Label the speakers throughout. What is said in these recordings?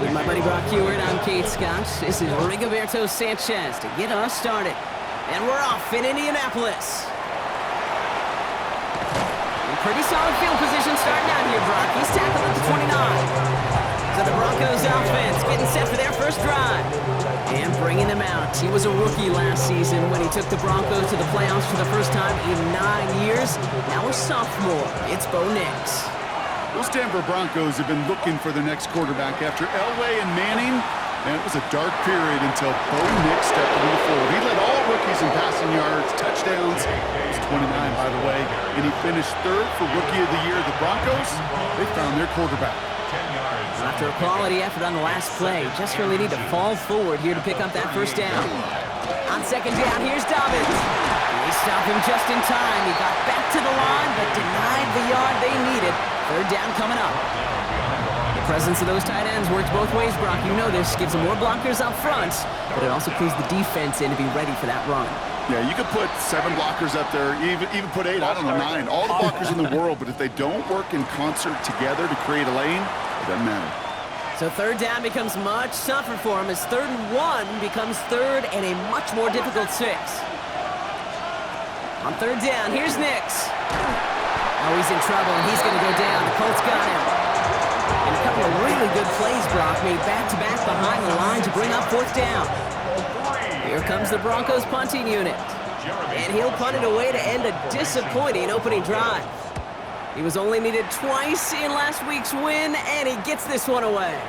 Speaker 1: With my buddy Brock Hewitt, I'm Kate Scott. This is Rigoberto Sanchez to get us started. And we're off in Indianapolis. Pretty solid field position starting out here, Brock. He's tackled at the 29. So the Broncos offense getting set for their first drive. And bringing them out. He was a rookie last season when he took the Broncos to the playoffs for the first time in 9 years. Now a sophomore. It's Bo Nix.
Speaker 2: Those Denver Broncos have been looking for their next quarterback after Elway and Manning. And it was a dark period until Bo Nix stepped into the fold. He led all rookies in passing yards, touchdowns. He was 29, by the way. And he finished third for Rookie of the Year. The Broncos, they found their quarterback.
Speaker 1: After a quality effort on the last play, just really need to fall forward here to pick up that first down. On second down, here's Dobbins. They stopped him just in time. He got back to the line, but denied the yard they needed. Third down coming up. The presence of those tight ends works both ways, Brock. You know this. Gives them more blockers up front, but it also clues the defense in to be ready for that run.
Speaker 2: Yeah, you could put 7 blockers up there, even put 8, I don't know, 9. All the blockers in the world, but if they don't work in concert together to create a lane, it doesn't matter.
Speaker 1: So third down becomes much tougher for him as 3rd and 1 becomes 3rd and a much more difficult 6. On third down, here's Nix. Oh, he's in trouble, and he's going to go down. The Colts got him. And a couple of really good plays, Brock, made back-to-back behind the line to bring up 4th down. Here comes the Broncos punting unit. And he'll punt it away to end a disappointing opening drive. He was only needed twice in last week's win, and he gets this one away.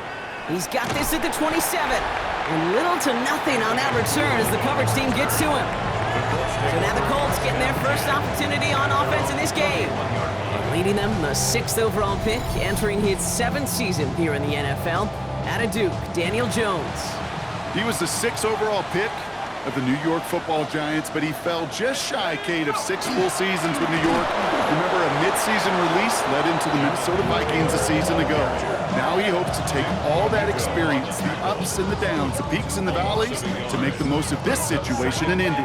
Speaker 1: He's got this at the 27. And little to nothing on that return as the coverage team gets to him. So now the Colts getting their first opportunity on offense in this game. And leading them, the 6th overall pick, entering his 7th season here in the NFL. Out of Duke, Daniel Jones.
Speaker 2: He was the 6th overall pick of the New York Football Giants, but he fell just shy, Kate, of 6 full seasons with New York. Remember, a mid-season release led into the Minnesota Vikings a season ago. Now he hopes to take all that experience, the ups and the downs, the peaks and the valleys, to make the most of this situation in Indy.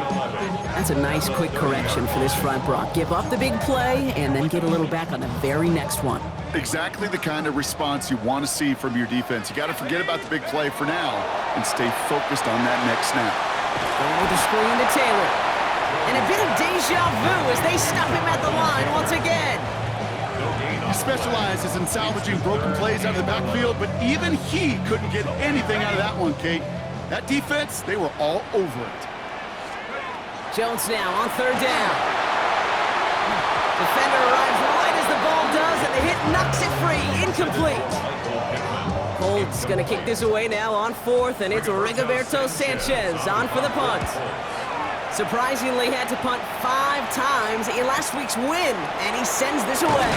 Speaker 1: That's a nice quick correction for this front, Brock. Give up the big play and then get a little back on the very next one.
Speaker 2: Exactly the kind of response you want to see from your defense. You got to forget about the big play for now and stay focused on that next snap.
Speaker 1: Going with the screen to Taylor. And a bit of deja vu as they stop him at the line once again.
Speaker 2: He specializes in salvaging broken plays out of the backfield, but even he couldn't get anything out of that one, Kate. That defense, they were all over it.
Speaker 1: Jones now on third down. Defender arrives right as the ball does, and the hit knocks it free. Incomplete. Colts going to kick this away now on 4th, and it's Rigoberto Sanchez on for the punt. Surprisingly had to punt 5 times in last week's win, and he sends this away.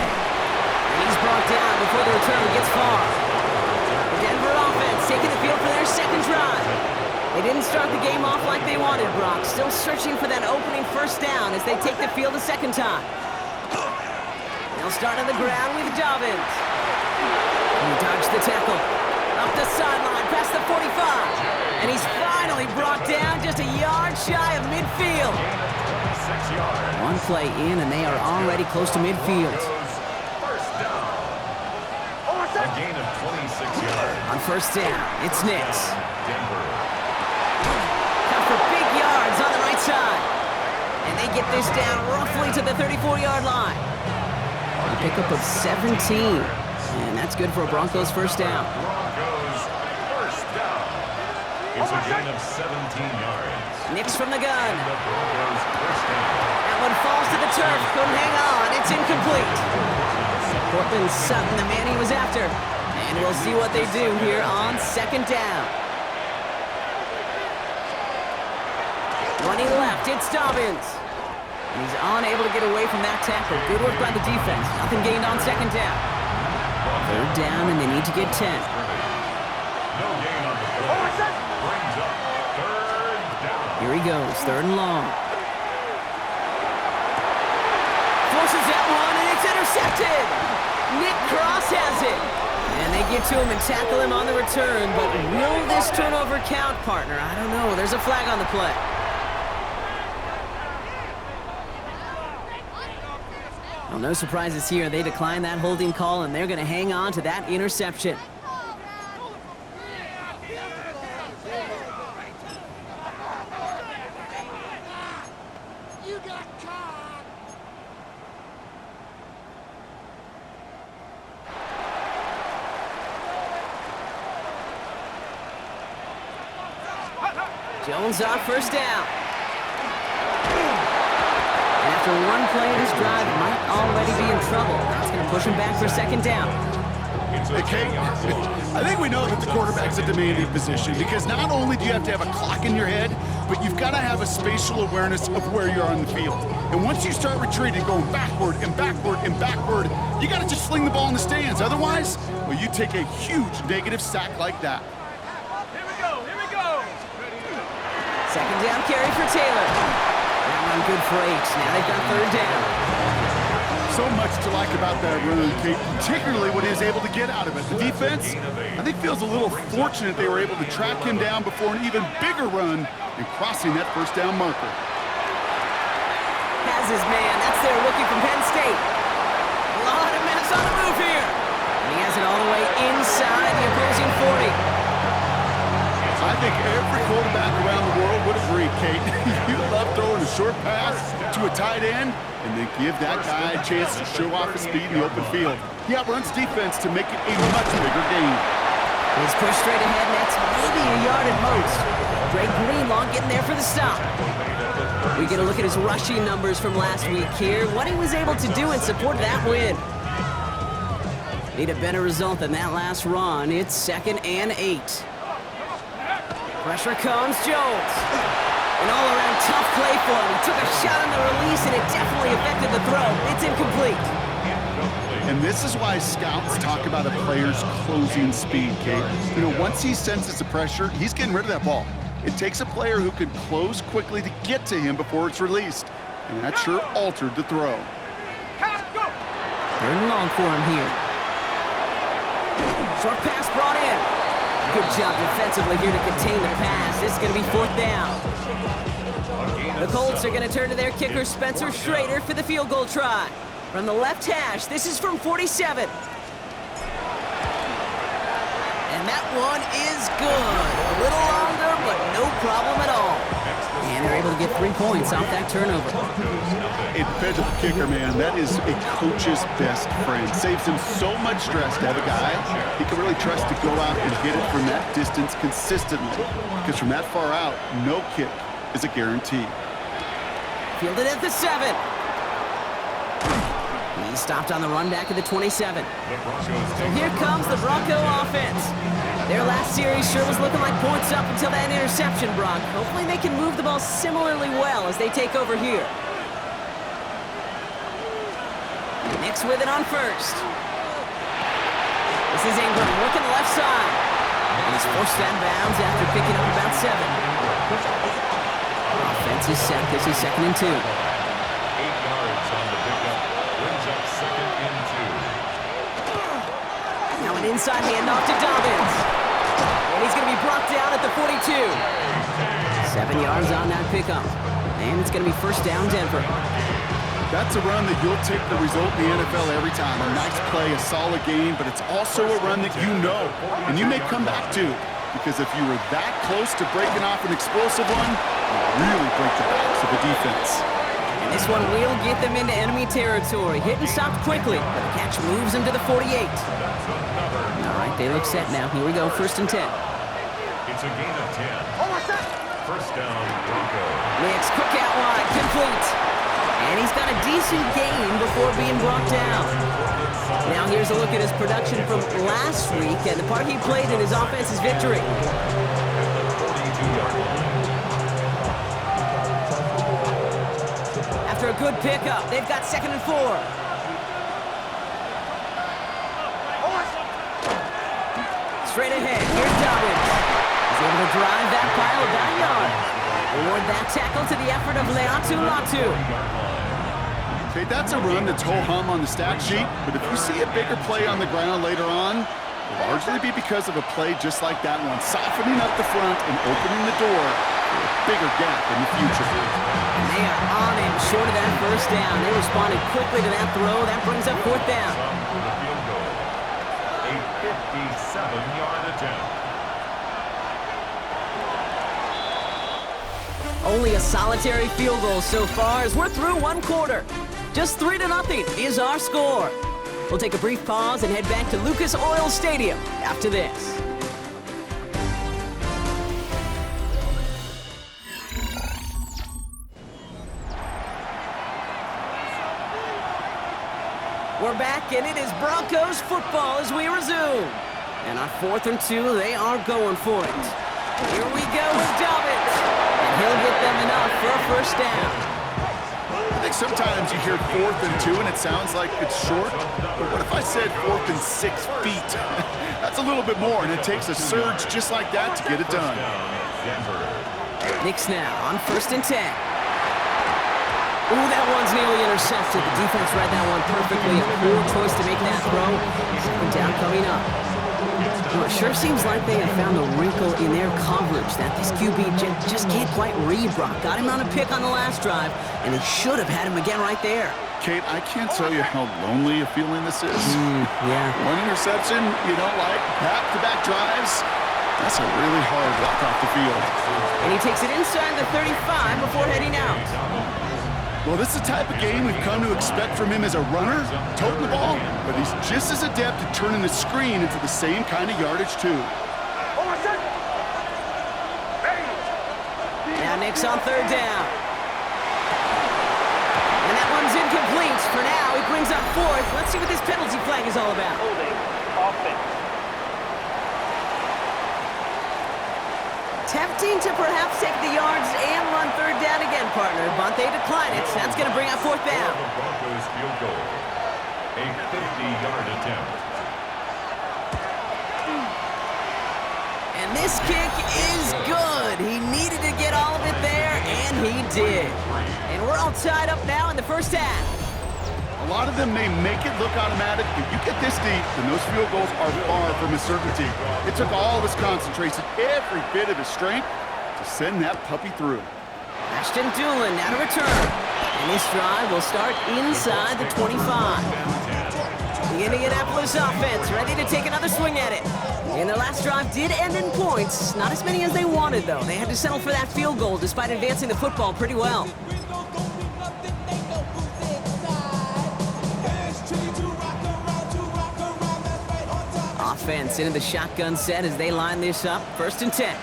Speaker 1: And he's brought down before the return gets far. The Denver offense taking the field for their 2nd drive. They didn't start the game off like they wanted, Brock. Still searching for that opening first down as they take the field a 2nd time. They'll start on the ground with Dobbins. He dodged the tackle. Up the sideline, past the 45. And he's finally brought down just a yard shy of midfield. 1 play in, and they are already close to midfield.
Speaker 3: A gain of 26 yards.
Speaker 1: On first down, it's Nix. Cut for big yards on the right side. And they get this down roughly to the 34-yard line. A pickup of 17. And that's good for a Broncos first down.
Speaker 3: Broncos first down. It's a gain of 17 yards.
Speaker 1: Nix from the gun.
Speaker 3: The Broncos first down.
Speaker 1: That one falls to the turf. Couldn't hang on. It's incomplete. Portland Sutton, the man he was after. And we'll see what they do here on 2nd down. Running left, it's Dobbins. And he's unable to get away from that tackle. Good work by the defense. Nothing gained on 2nd down. 3rd down, and they need to get 10.
Speaker 3: No gain on the play. Brings up 3rd down.
Speaker 1: Here he goes, 3rd and long. Forces that one, and it's intercepted. Nick Cross has it. And they get to him and tackle him on the return, but will this turnover count, partner? I don't know. There's a flag on the play. Well, no surprises here. They decline that holding call, and they're going to hang on to that interception. Jones on first down. And after one play of this drive, it might already be in trouble. That's going to push him back for second down.
Speaker 2: Okay, I think we know that the quarterback's a demanding position because not only do you have to have a clock in your head, but you've got to have a spatial awareness of where you're on the field. And once you start retreating, going backward and backward and backward, you got to just fling the ball in the stands. Otherwise, well, you take a huge negative sack like that.
Speaker 3: Here we go.
Speaker 1: Second down carry for Taylor. That run good for 8. Now they've got third down.
Speaker 2: So much to like about that run, Kate, particularly what he was able to get out of it. The defense, I think, feels a little fortunate they were able to track him down before an even bigger run and crossing that first down marker.
Speaker 1: Has his man. That's their rookie from Penn State. A lot of mess on the move here. And he has it all the way inside the opposing 40.
Speaker 2: I think every quarterback around the world would agree, Kate. You love throwing a short pass to a tight end and then give that guy a chance to show off his speed in the open field. He outruns defense to make it a much bigger game.
Speaker 1: He's pushed straight ahead, and that's maybe a yard at most. Greg Greenlaw getting there for the stop. We get a look at his rushing numbers from last week here, what he was able to do in support of that win. Need a better result than that last run. It's 2nd and 8. Pressure comes, Jones. An all-around tough play for him. He took a shot on the release, and it definitely affected the throw. It's incomplete.
Speaker 2: And this is why scouts talk about a player's closing speed, Kate. You know, once he senses the pressure, he's getting rid of that ball. It takes a player who can close quickly to get to him before it's released. And that sure altered the throw.
Speaker 1: Third and long for him here. Short pass brought in. Good job defensively here to contain the pass. This is going to be 4th down. The Colts are going to turn to their kicker, Spencer Schrader, for the field goal try. From the left hash, this is from 47. And that one is good. A little longer, but no problem at all. And they're able to get 3 points off that turnover.
Speaker 2: A dependable kicker, man. That is a coach's best friend. Saves him so much stress to have a guy he can really trust to go out and hit it from that distance consistently. Because from that far out, no kick is a guarantee.
Speaker 1: Fielded at the 7. He stopped on the run back at the 27. So here comes the Bronco offense. Their last series sure was looking like points up until that interception, Brock. Hopefully they can move the ball similarly well as they take over here. Nix with it on first. This is Ingram working the left side. And he's forced out of bounds after picking up about 7. Offense is set. This is 2nd and 2.
Speaker 3: 8 yards on the pickup. Brings up 2nd and 2.
Speaker 1: Now an inside handoff to Dobbins. And he's going to be brought down at the 42. 7 yards on that pickup. And it's going to be 1st down Denver.
Speaker 2: That's a run that you'll take the result in the NFL every time. A nice play, a solid game, but it's also a run that you know, and you may come back to. Because if you were that close to breaking off an explosive one, you really break the backs of the defense.
Speaker 1: And this one will get them into enemy territory. Hit and stopped quickly, but the catch moves them to the 48. All right, they look set now. Here we go, 1st and 10.
Speaker 3: It's a gain of 10. 1st down, Broncos.
Speaker 1: Nix, quick out wide, complete. And he's got a decent gain before being brought down. Now here's a look at his production from last week and the part he played in his offense's victory. After a good pickup, they've got 2nd and 4. Straight ahead, here's Dobbins. He's able to drive that pile about a yard. Reward that tackle to the effort of Leatu Latu.
Speaker 2: Okay, that's a run that's ho-hum on the stat sheet, but if you see a bigger play on the ground later on, it'll largely be because of a play just like that one, softening up the front and opening the door for a bigger gap in the future.
Speaker 1: And they are on him short of that 1st down. They responded quickly to that throw. That brings up 4th down.
Speaker 3: A 57-yard attempt.
Speaker 1: Only a solitary field goal so far as we're through 1 quarter. Just 3-0 is our score. We'll take a brief pause and head back to Lucas Oil Stadium after this. we're back, and it is Broncos football as we resume. And on 4th and 2, they are going for it. Here we go with Dobbins. And he'll get them enough for a first down.
Speaker 2: I think sometimes you hear 4th and 2 and it sounds like it's short. But what if I said 4th and 6 feet? That's a little bit more, and it takes a surge just like that to get it done.
Speaker 1: Knicks now on 1st and 10. Ooh, that one's nearly intercepted. The defense read that one perfectly. A poor choice to make that throw. 2nd down coming up. Well, it sure seems like they have found a wrinkle in their coverage that this QB just can't quite read, Brock. Got him on a pick on the last drive, and he should have had him again right there.
Speaker 2: Kate, I can't tell you how lonely a feeling this is.
Speaker 1: Yeah.
Speaker 2: One interception, you don't like back-to-back drives. That's a really hard walk off the field.
Speaker 1: And he takes it inside the 35 before heading out.
Speaker 2: Well, this is the type of game we've come to expect from him as a runner, toting the ball, but he's just as adept at turning the screen into the same kind of yardage, too.
Speaker 1: Now Nick's on 3rd down. And that one's incomplete. For now, he brings up 4th. Let's see what this penalty flag is all about.
Speaker 4: Holding. Offense.
Speaker 1: Tempting to perhaps take the yards and run 3rd down again, partner, but they decline it. That's going to bring up 4th down.
Speaker 3: The Broncos field goal. A 50-yard attempt.
Speaker 1: And this kick is good. He needed to get all of it there, and he did. And we're all tied up now in the first half.
Speaker 2: A lot of them may make it look automatic, but you get this deep, and those field goals are far from a certainty. It took all his concentration, every bit of his strength, to send that puppy through.
Speaker 1: Ashton Doolin now to return. And this drive will start inside the 25. The Indianapolis offense ready to take another swing at it. And their last drive did end in points. Not as many as they wanted, though. They had to settle for that field goal despite advancing the football pretty well. Offense into the shotgun set as they line this up. 1st and 10.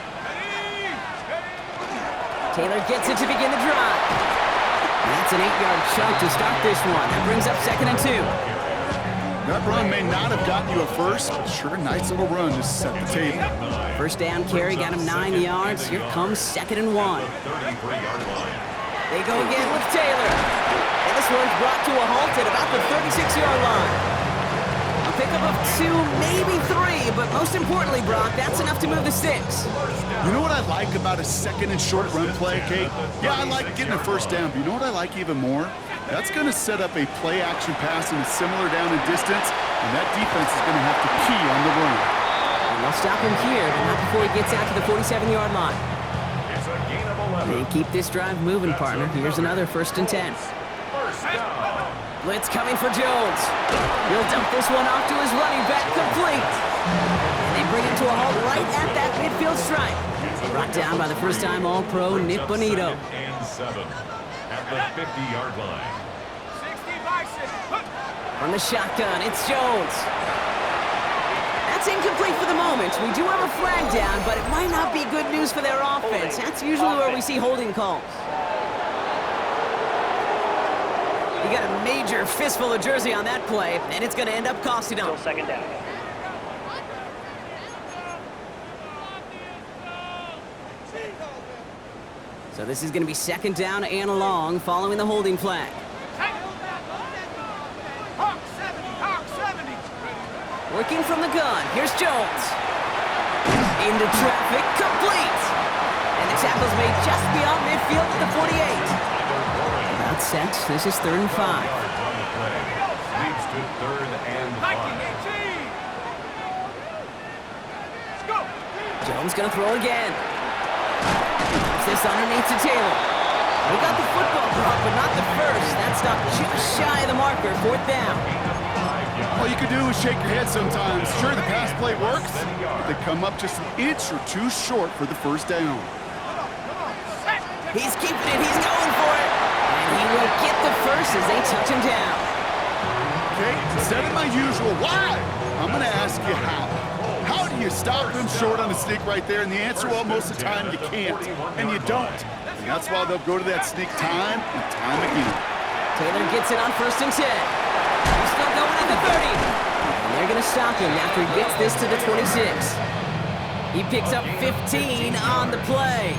Speaker 1: Taylor gets it to begin the drive. That's an 8-yard chunk to start this one. That brings up 2nd and 2.
Speaker 2: That run may not have gotten you a first, but sure, nice little run to set the table.
Speaker 1: 1st down carry got him 9 yards. Here comes 2nd and 1. They go again with Taylor. And this one's brought to a halt at about the 36-yard line. A pickup of 2, maybe 3, but most importantly, Brock, that's enough to move the sticks.
Speaker 2: You know what I like about a 2nd and short run play, Kate? Yeah, I like getting a 1st down, but you know what I like even more? That's going to set up a play-action pass in a similar down and distance, and that defense is going to have to key on the run.
Speaker 1: And they'll stop him here, but not before he gets out to the 47-yard line.
Speaker 3: It's a gain of 11.
Speaker 1: They keep this drive moving, partner. Here's another 1st and 10.
Speaker 3: First down.
Speaker 1: Blitz coming for Jones. He'll dump this one off to his running back, complete. And they bring it to a halt right at that midfield stripe. Brought down by the first-time All-Pro, Nick Bonito.
Speaker 3: And 7 at the 50-yard line.
Speaker 1: From the shotgun, it's Jones. That's incomplete for the moment. We do have a flag down, but it might not be good news for their offense. That's usually where we see holding calls. You got a major fistful of jersey on that play, and it's going to end up costing them.
Speaker 4: 2nd down.
Speaker 1: So this is going to be 2nd down and long following the holding flag. Working from the gun, here's Jones. Into traffic, complete. And the tackle's made just beyond midfield at the 48. About set, this is 3rd and 5.
Speaker 3: Leads to 3rd and 5.
Speaker 1: Jones gonna throw again. Puts this underneath to Taylor. We got the football drop, but not the first. That's not just shy of the marker, 4th down.
Speaker 2: All you can do is shake your head sometimes. Sure, the pass play works, but they come up just an inch or 2 short for the 1st down.
Speaker 1: He's keeping it, he's going for it. And he will get the first as they touch him down.
Speaker 2: Okay, instead of my usual why, I'm going to ask you how. How do you stop him short on a sneak right there? And the answer, well, most of the time you can't, and you don't. And that's why they'll go to that sneak time and time again.
Speaker 1: Taylor gets it on 1st and 10. He's still going the 30. And they're going to stop him after he gets this to the 26. He picks up 15 on the play.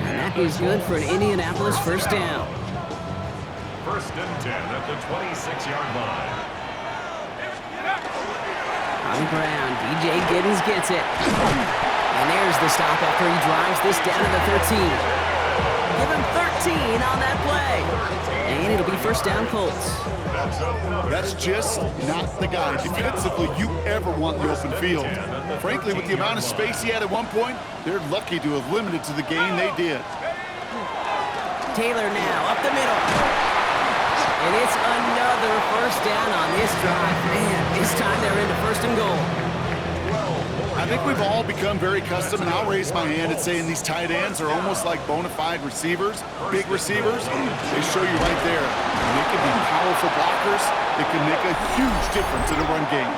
Speaker 1: And that is good for an Indianapolis first down.
Speaker 3: First and 10 at the 26-yard line.
Speaker 1: On the ground, DJ Giddens gets it. And there's the stop after he drives this down to the 13. Give him 13 on that play. And it'll be first down Colts.
Speaker 2: That's just not the guy defensively you ever want in the open field. Frankly, with the amount of space he had at one point, they're lucky to have limited to the gain they did.
Speaker 1: Taylor now up the middle. And it's another first down on this drive. Man, this time they're into first and goal.
Speaker 2: I think we've all become very accustomed, and I'll raise my hand at saying these tight ends are almost like bona fide receivers, big receivers. They show you right there. And they can be powerful blockers. They can make a huge difference in a run game.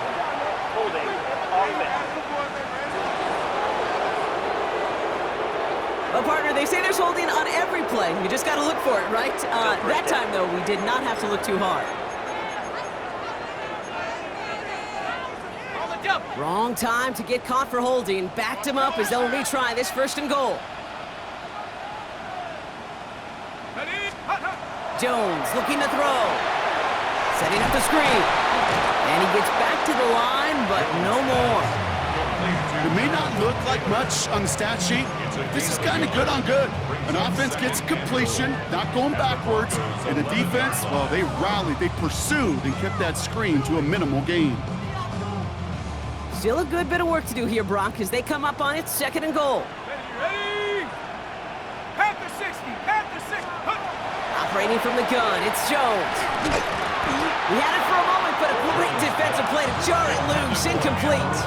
Speaker 1: Well, partner, they say there's holding on every play. You just got to look for it, right? That time, though, we did not have to look too hard. Wrong time to get caught for holding. Backed him up as they'll retry this first and goal. Jones looking to throw. Setting up the screen. And he gets back to the line, but no more.
Speaker 2: It may not look like much on the stat sheet. This is kind of good on good. An offense gets completion, not going backwards. And the defense, well, they rallied, they pursued, and kept that screen to a minimal gain.
Speaker 1: Still a good bit of work to do here, Brock, as they come up on it, second and goal.
Speaker 4: Ready? Panther 60, Panther 60.
Speaker 1: Operating from the gun, it's Jones. We had it for a moment, but a great defensive play to jar it loose, incomplete.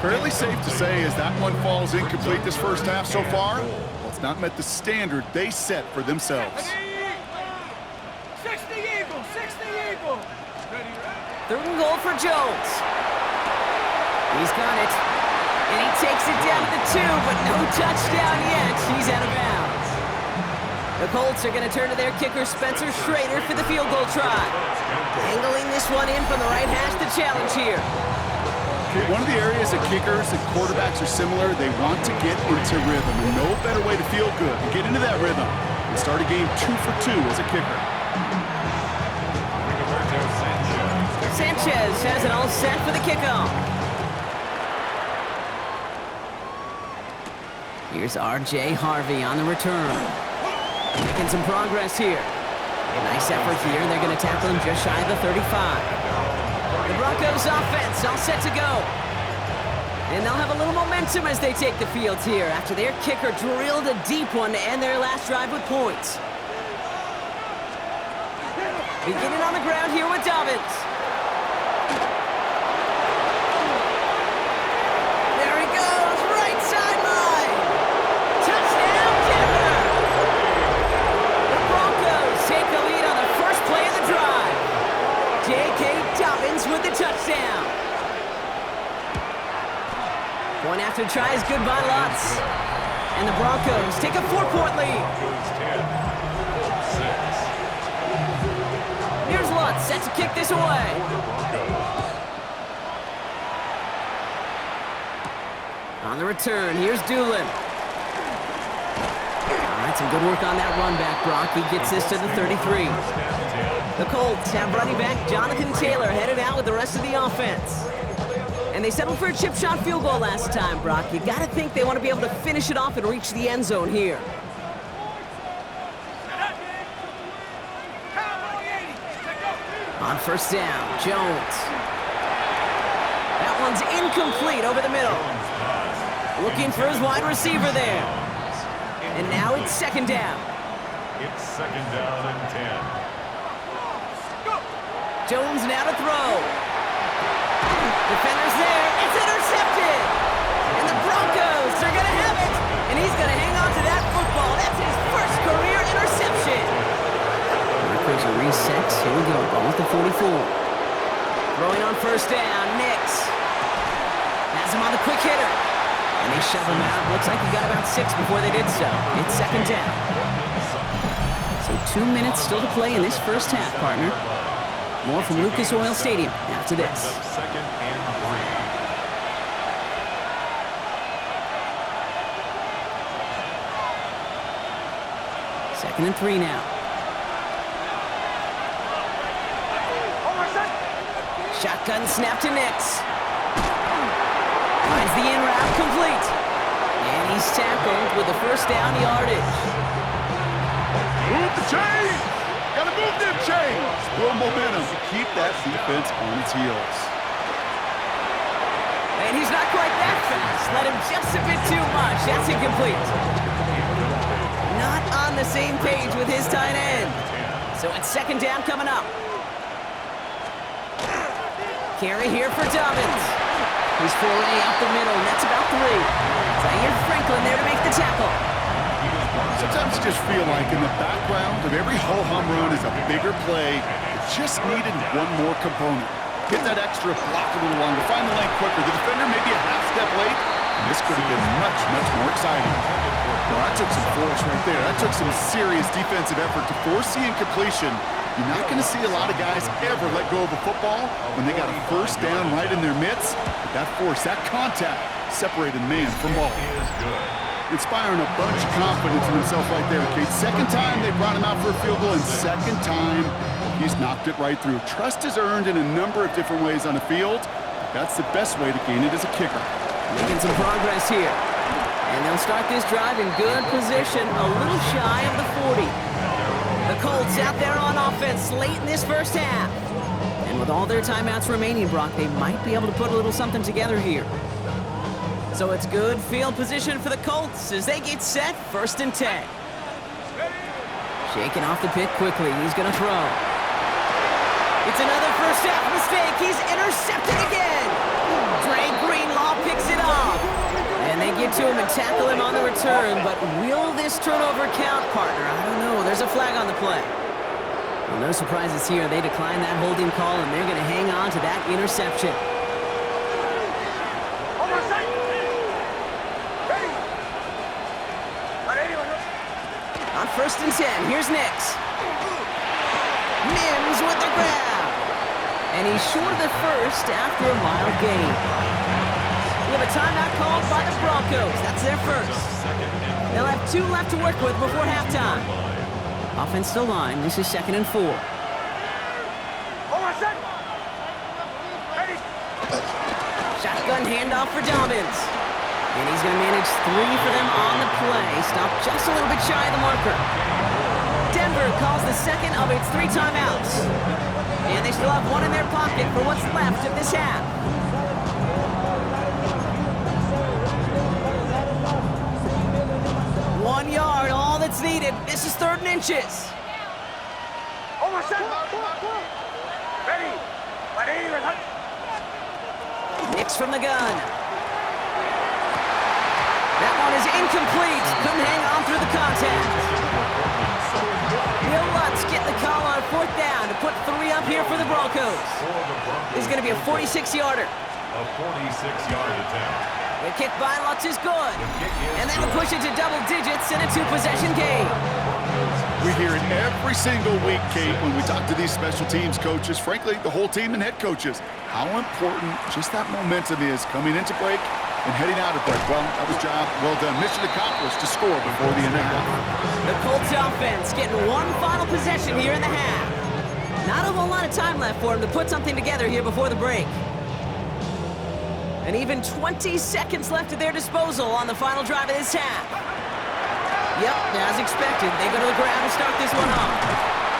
Speaker 2: Fairly safe to say as that one falls incomplete this first half so far, well, it's not met the standard they set for themselves.
Speaker 4: 60 Eagle, 60 Eagle. Ready?
Speaker 1: Third and goal for Jones. He's got it. And he takes it down to the 2, but no touchdown yet. He's out of bounds. The Colts are going to turn to their kicker, Spencer Schrader, for the field goal try. Angling this one in from the right hash, the challenge here.
Speaker 2: Okay, one of the areas that kickers and quarterbacks are similar, they want to get into rhythm. And no better way to feel good than get into that rhythm and start a game 2 for 2 as a kicker.
Speaker 1: Sanchez has it all set for the kickoff. Here's R.J. Harvey on the return. Making some progress here. A nice effort here. They're going to tackle him just shy of the 35. The Broncos offense all set to go. And they'll have a little momentum as they take the field here after their kicker drilled a deep one to end their last drive with points. Beginning on the ground here with Dobbins. There he goes, right sideline. Touchdown, Denver. The Broncos take the lead on the first play of the drive. J.K. Dobbins with the touchdown. Point after try is good by Lutz. And the Broncos take a 4-point lead. Here's Lutz, set to kick this away. On the return, here's Doolin. All right, some good work on that run back, Brock. He gets this to the 33. The Colts have running back Jonathan Taylor headed out with the rest of the offense. And they settled for a chip shot field goal last time, Brock. You got to think they want to be able to finish it off and reach the end zone here. On first down, Jones. That one's incomplete over the middle. Looking for his wide receiver there. And now it's second down.
Speaker 3: It's second down and 10.
Speaker 1: Jones now to throw. Defender's there. It's intercepted. And the Broncos are going to have it. And he's going to hang on to that football. That's his first career interception. Markers are reset. Here we go. Ball with the 44. Throwing on first down. Nix. Has him on the quick hitter. And they shove him out. Looks like he got about 6 before they did so. It's second down. So 2 minutes still to play in this first half, partner. More from Lucas Oil Stadium after this.
Speaker 3: Second and 3.
Speaker 1: Second and 3 now. Shotgun snap to Nix. Finds the in route complete. And he's tackled with the first down yardage.
Speaker 2: Move the chain! Gotta move them chains! Build momentum to keep that defense on its heels.
Speaker 1: And he's not quite that fast. Let him just a bit too much. That's incomplete. Not on the same page with his tight end. So it's second down coming up. Carry here for Dobbins. His foray out the middle, and that's about 3. Zaire Franklin there to make the tackle.
Speaker 2: Sometimes you just feel like in the background of every ho-hum run is a bigger play. It just needed one more component. Get that extra block a little longer, find the lane quicker. The defender may be a half step late, and this could have been much, much more exciting. Well, that took some force right there. That took some serious defensive effort to force the incompletion. You're not going to see a lot of guys ever let go of a football when they got a first down right in their midst. But that force, that contact, separated man from ball. Inspiring a bunch of confidence in himself right there, Kate. Second time they brought him out for a field goal, and second time he's knocked it right through. Trust is earned in a number of different ways on the field. That's the best way to gain it as a kicker.
Speaker 1: Making some progress here. And they'll start this drive in good position, a little shy of the 40. The Colts out there on offense late in this first half. And with all their timeouts remaining, Brock, they might be able to put a little something together here. So it's good field position for the Colts as they get set, 1st and 10. Shaking off the pick quickly. He's going to throw. It's another first half mistake. He's intercepted again. Dre Greenlaw picks it off. And they get to him and tackle him on the return. But will this turnover count, partner? I don't know. There's a flag on the play. Well, no surprises here. They decline that holding call, and they're going to hang on to that interception. On 1st and 10, here's Nix. Mims with the grab. And he's short of the first after a mild gain. We have a timeout called by the Broncos. That's their first. They'll have 2 left to work with before halftime. Offensive line, this is 2nd and 4. Shotgun handoff for Dobbins. And he's going to manage 3 for them on the play. Stopped just a little bit shy of the marker. Denver calls the second of its 3 timeouts. And they still have 1 in their pocket for what's left of this half. One yard, all that's needed. This is 3rd and inches. Nix from the gun. That one is incomplete. Couldn't hang on through the contact. Will Lutz getting the call on 4th down to put 3 up here for the Broncos. This is going to be a 46-yarder.
Speaker 3: A 46-yard attempt.
Speaker 1: The kick by Lutz is good. And that'll push it to double digits in a 2-possession game.
Speaker 2: We hear it every single week, Kate, when we talk to these special teams coaches, frankly, the whole team and head coaches, how important just that momentum is coming into break and heading out of break. Well, that was job well done. Mission accomplished to score before the end of the half.
Speaker 1: The Colts offense getting 1 final possession here in the half. Not a whole lot of time left for them to put something together here before the break. And even 20 seconds left at their disposal on the final drive of this half. Yep, as expected, they go to the ground and start this one off.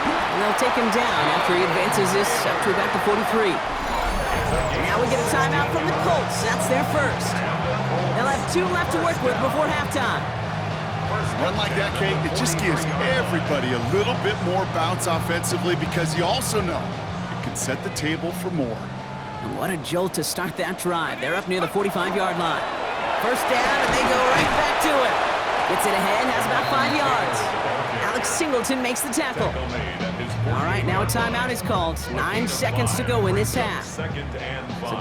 Speaker 1: And they'll take him down after he advances this up to about the 43. Now we get a timeout from the Colts. That's their first. They'll have 2 left to work with before halftime.
Speaker 2: Run like that, Kate, it just gives everybody a little bit more bounce offensively because you also know it can set the table for more.
Speaker 1: And what a jolt to start that drive. They're up near the 45-yard line. First down, and they go right back to it. Gets it ahead, has about 5 yards. Alex Singleton makes the tackle. All right, now a timeout is called. 9 seconds to go in this half. So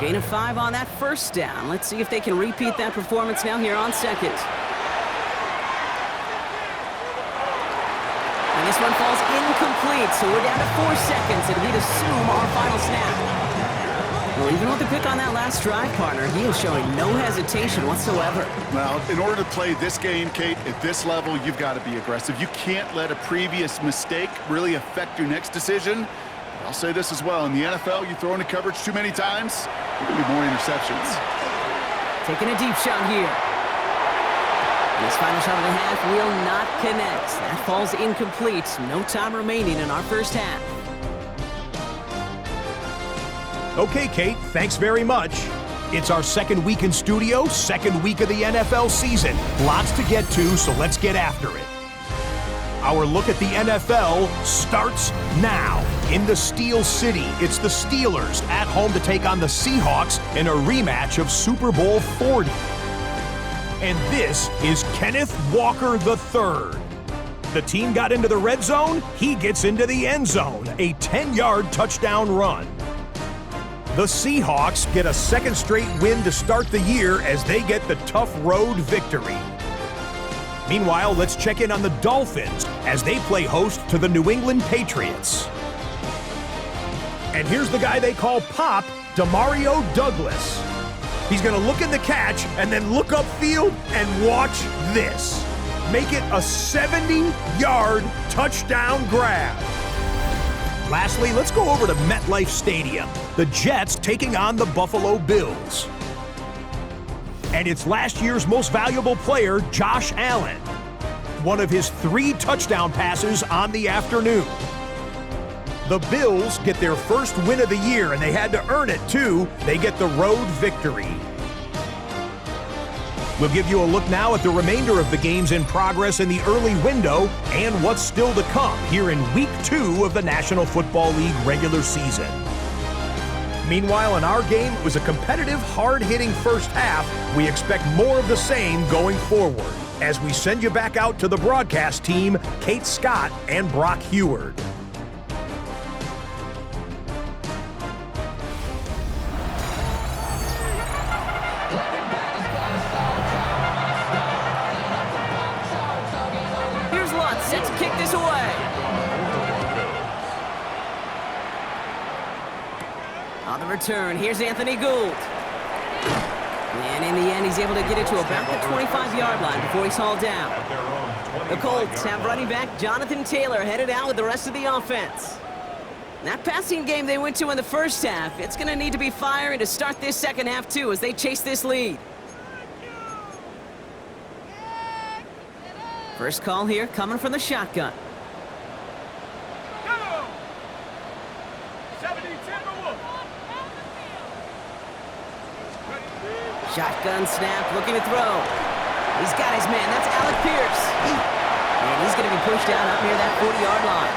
Speaker 1: gain of 5 on that first down. Let's see if they can repeat that performance now here on second. And this one falls in incomplete, so we're down to 4 seconds, and we'd assume our final snap. Well, even with the pick on that last drive, partner, he is showing no hesitation whatsoever.
Speaker 2: Well, in order to play this game, Kate, at this level, you've got to be aggressive. You can't let a previous mistake really affect your next decision. I'll say this as well. In the NFL, you throw into coverage too many times, there will be more interceptions.
Speaker 1: Taking a deep shot here. This final shot of the half will not connect. That falls incomplete. No time remaining in our first half.
Speaker 5: Okay, Kate, thanks very much. It's our second week in studio, second week of the NFL season. Lots to get to, so let's get after it. Our look at the NFL starts now. In the Steel City, it's the Steelers at home to take on the Seahawks in a rematch of Super Bowl 40. And this is Kenneth Walker III. The team got into the red zone, he gets into the end zone, a 10-yard touchdown run. The Seahawks get a second straight win to start the year as they get the tough road victory. Meanwhile, let's check in on the Dolphins as they play host to the New England Patriots. And here's the guy they call Pop, Demario Douglas. He's going to look in the catch and then look upfield and watch this. Make it a 70-yard touchdown grab. Lastly, let's go over to MetLife Stadium. The Jets taking on the Buffalo Bills. And it's last year's most valuable player, Josh Allen. One of his 3 touchdown passes on the afternoon. The Bills get their first win of the year, and they had to earn it, too. They get the road victory. We'll give you a look now at the remainder of the games in progress in the early window and what's still to come here in Week 2 of the National Football League regular season. Meanwhile, in our game, it was a competitive, hard-hitting first half. We expect more of the same going forward as we send you back out to the broadcast team, Kate Scott and Brock Heward.
Speaker 1: Set to kick this away. On the return, here's Anthony Gould. And in the end, he's able to get it to about the 25-yard line before he's hauled down. The Colts have running back Jonathan Taylor headed out with the rest of the offense. That passing game they went to in the first half, it's going to need to be firing to start this second half, too, as they chase this lead. First call here coming from the shotgun.
Speaker 4: Go! 70 Timberwolves.
Speaker 1: Shotgun snap, looking to throw. He's got his man, that's Alec Pierce. And he's going to be pushed down up near that 40-yard line.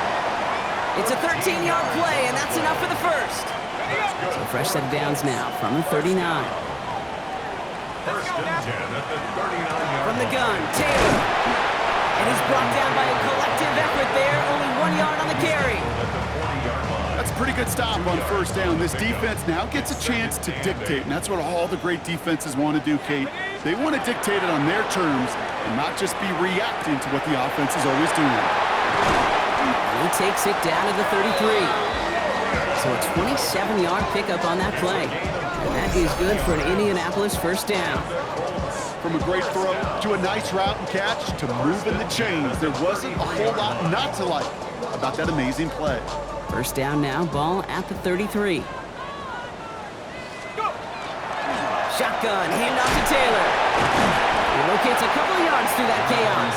Speaker 1: It's a 13-yard play, and that's enough for the first. So fresh set of downs now from the 39.
Speaker 3: First and 10 at the 39-yard
Speaker 1: From the gun, Taylor. And he's brought down by a collective effort there, only 1 yard on the carry.
Speaker 2: That's a pretty good stop on first down. This defense now gets a chance to dictate, and that's what all the great defenses want to do, Kate. They want to dictate it on their terms and not just be reacting to what the offense is always doing.
Speaker 1: And he takes it down to the 33. So a 27-yard pickup on that play. And that is good for an Indianapolis first down.
Speaker 2: From a great throw to a nice route and catch to moving the chains. There wasn't a whole lot not to like about that amazing play.
Speaker 1: First down now, ball at the 33. Shotgun, hand off to Taylor. He locates a couple of yards through that chaos.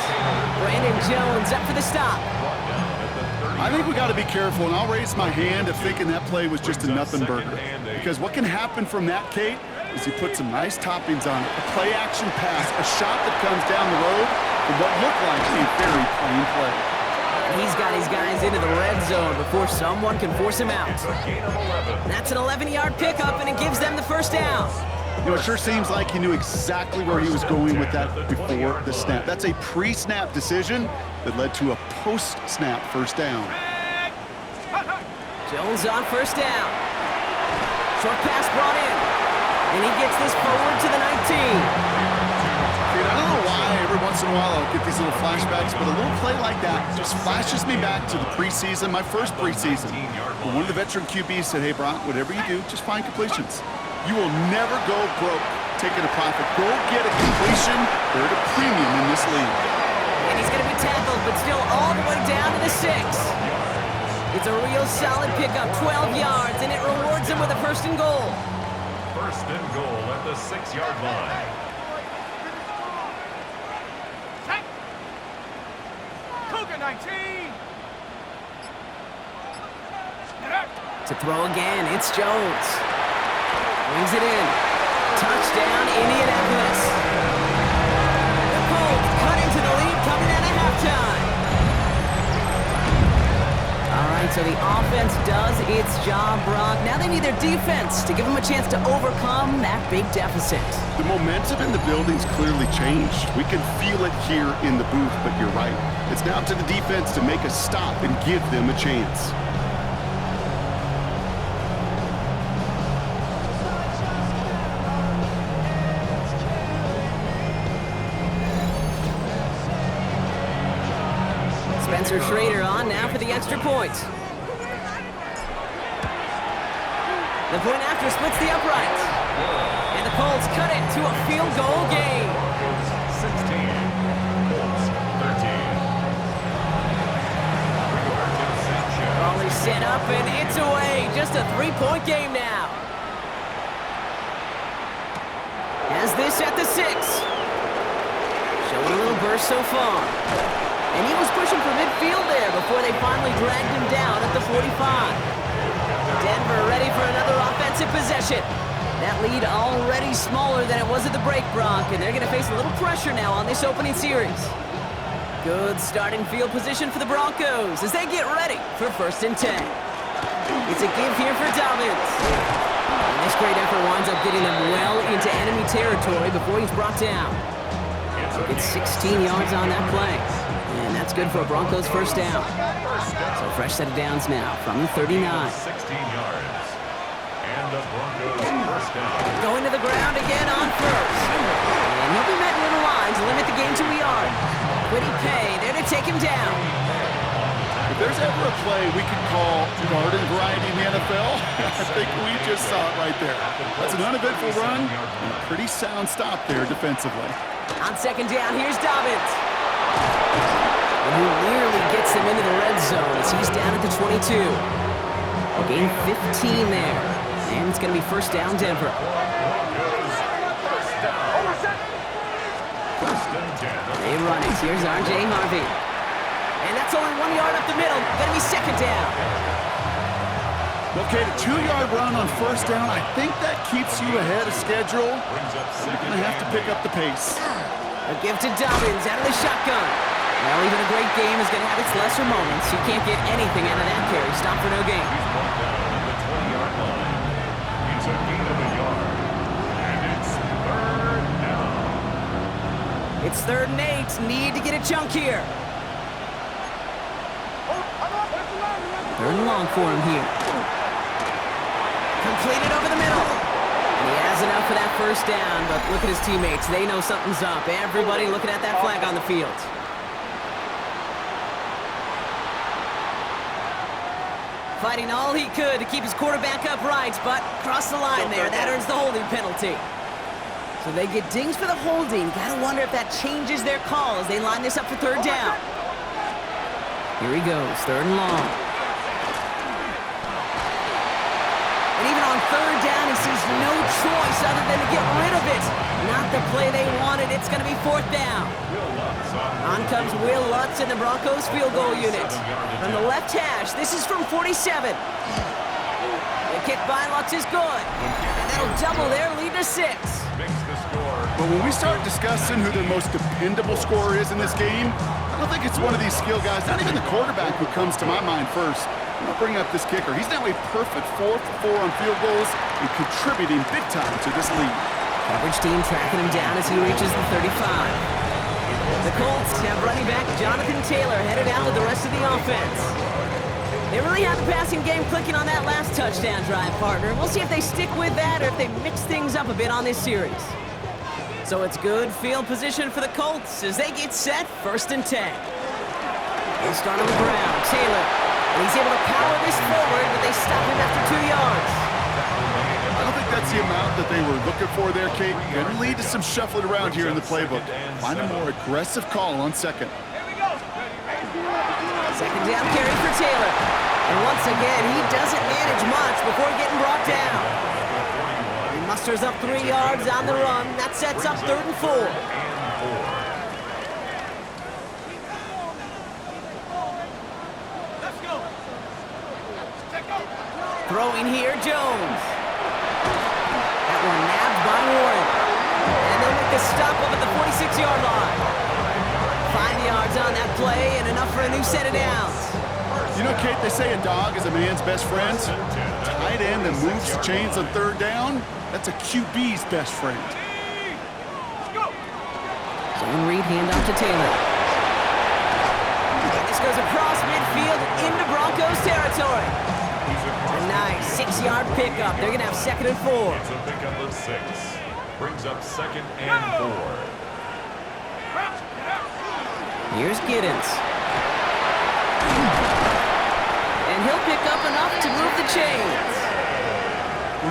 Speaker 1: Brandon Jones up for the stop.
Speaker 2: I think we got to be careful, and I'll raise my hand of thinking that play was just a nothing burger. Because what can happen from that, Kate, is he put some nice toppings on it. A play-action pass, a shot that comes down the road for what looked like a very plain play.
Speaker 1: He's got his guys into the red zone before someone can force him out. That's an 11-yard pickup, and it gives them the first down.
Speaker 2: You know, it sure seems like he knew exactly where he was going with that before the snap. That's a pre-snap decision that led to a post-snap first down.
Speaker 1: Jones on first down. Short pass brought in. And he gets this forward to the 19.
Speaker 2: Dude, I don't know why everybody once in a while I'll get these little flashbacks, but a little play like that just flashes me back to the preseason, my first preseason. When one of the veteran QBs said, hey, Brock, whatever you do, just find completions. You will never go broke taking a profit. Go get a completion. They're at a premium in this league.
Speaker 1: And he's going to be tackled, but still all the way down to the 6. It's a real solid pickup, 12 yards, and it rewards him with a 1st and goal.
Speaker 3: 1st and goal at the 6-yard line.
Speaker 4: Cougar 19.
Speaker 1: To throw again, it's Jones. Brings it in. Touchdown, Indianapolis. The Colts cut into the lead coming out of halftime. All right, so the offense does its job, Brock. Now they need their defense to give them a chance to overcome that big deficit.
Speaker 2: The momentum in the building's clearly changed. We can feel it here in the booth, but you're right. It's now to the defense to make a stop and give them a chance.
Speaker 1: Spencer Schrader on now for the extra point. The point after splits the upright. And the Colts cut it to a field goal game.
Speaker 3: 16, Colts 13.
Speaker 1: Ball is set up and it's away. Just a 3-point game now. Has this at the 6. Showing a little burst so far. And he was pushing for midfield there before they finally dragged him down at the 45. Denver ready for another offensive possession. That lead already smaller than it was at the break, Brock, and they're going to face a little pressure now on this opening series. Good starting field position for the Broncos as they get ready for 1st and 10. It's a give here for Dobbins. And this great effort winds up getting them well into enemy territory before he's brought down. It's 16 yards on that play. And that's good for a Broncos 1st down. So fresh set of downs now from the 39.
Speaker 3: 16 yards. And the Broncos 1st down.
Speaker 1: Going to the ground again on 1st. And he'll be met near the line to limit the game to a yard. Quiddy Pay there to take him down.
Speaker 2: If there's ever a play we could call garden variety in the NFL, I think we just saw it right there. That's an uneventful run and a pretty sound stop there defensively.
Speaker 1: On 2nd down, here's Dobbins. And who nearly gets them into the red zone as he's down at the 22. A gain 15 there. And it's going to be 1st down, Denver. They run it. Here's R.J. Harvey. And that's only 1 yard up the middle. Going to be 2nd down.
Speaker 2: Okay, the 2-yard run on 1st down, I think that keeps you ahead of schedule. You're going to have to pick up the pace.
Speaker 1: A give to Dobbins out of the shotgun. Well, even a great game is going to have its lesser moments. You can't get anything out of that carry. Stop for no gain.
Speaker 3: He's brought down at the 20-yard line. It's a gain of a yard. And it's 3rd down.
Speaker 1: It's 3rd and 8. Need to get a chunk here. 3rd and long for him here. Completed over the middle. And he has enough for that 1st down, but look at his teammates. They know something's up. Everybody looking at that flag on the field. Fighting all he could to keep his quarterback upright, but crossed the line there. That earns the holding penalty. So they get dings for the holding. Gotta wonder if that changes their call as they line this up for 3rd down. Here he goes, 3rd and long. And even on 3rd down, he sees no choice other than to get rid of it. Not the play they wanted. It's going to be 4th down. On comes Will Lutz in the Broncos field goal unit. From the left hash, this is from 47. The kick by Lutz is good. And that'll double their lead to 6.
Speaker 2: But when we start discussing who their most dependable scorer is in this game, I don't think it's one of these skill guys, not even the quarterback, who comes to my mind first. I'm going to bring up this kicker. He's now a perfect 4 for 4 on field goals and contributing big time to this lead.
Speaker 1: Coverage team tracking him down as he reaches the 35. The Colts have running back Jonathan Taylor headed out with the rest of the offense. They really have the passing game clicking on that last touchdown drive, partner. We'll see if they stick with that or if they mix things up a bit on this series. So it's good field position for the Colts as they get set, 1st and 10. They'll start on the ground. Taylor. And he's able to power this forward, but they stop him after 2 yards.
Speaker 2: I don't think that's the amount that they were looking for there, Kate. Going to lead to some shuffling around here in the playbook. Find a more aggressive call on 2nd.
Speaker 1: Second down carry for Taylor. And once again, he doesn't manage much before getting brought down. He musters up 3 yards on the run. That sets up 3rd and 4. Throwing here, Jones. That one nabbed by Warren. And they'll make a stop up at the 46-yard line. 5 yards on that play and enough for a new set of downs.
Speaker 2: You know, Kate, they say a dog is a man's best friend. Tight end that moves the chains on 3rd down, that's a QB's best friend.
Speaker 1: Zone read handoff to Taylor. This goes across midfield into Broncos territory. A nice 6-yard pickup. They're going to have 2nd and 4.
Speaker 3: It's a pickup of 6. Brings up 2nd and 4.
Speaker 1: Here's Giddens. And he'll pick up enough to move the chains.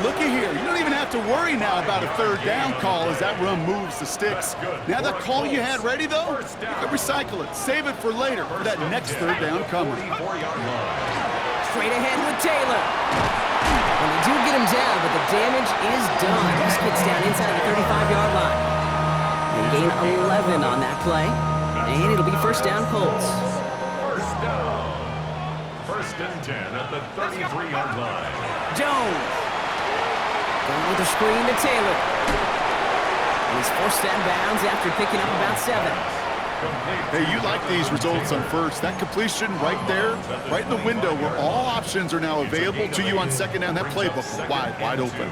Speaker 2: Looky here. You don't even have to worry now about a 3rd down call as that run moves the sticks. Now that call you had ready, though, you can recycle it. Save it for later for that next 3rd down coming.
Speaker 1: Straight ahead with Taylor. And they do get him down, but the damage is done. This gets down inside the 35-yard line. They gain 11 on that play. And it'll be 1st down Colts.
Speaker 3: 1st down. 1st and 10 at the 33-yard line.
Speaker 1: Jones. Going with a screen to Taylor. And he's forced out of bounds after picking up about 7.
Speaker 2: Hey, you like these results on 1st. That completion right there, right in the window where all options are now available to you on 2nd down. That playbook is wide open.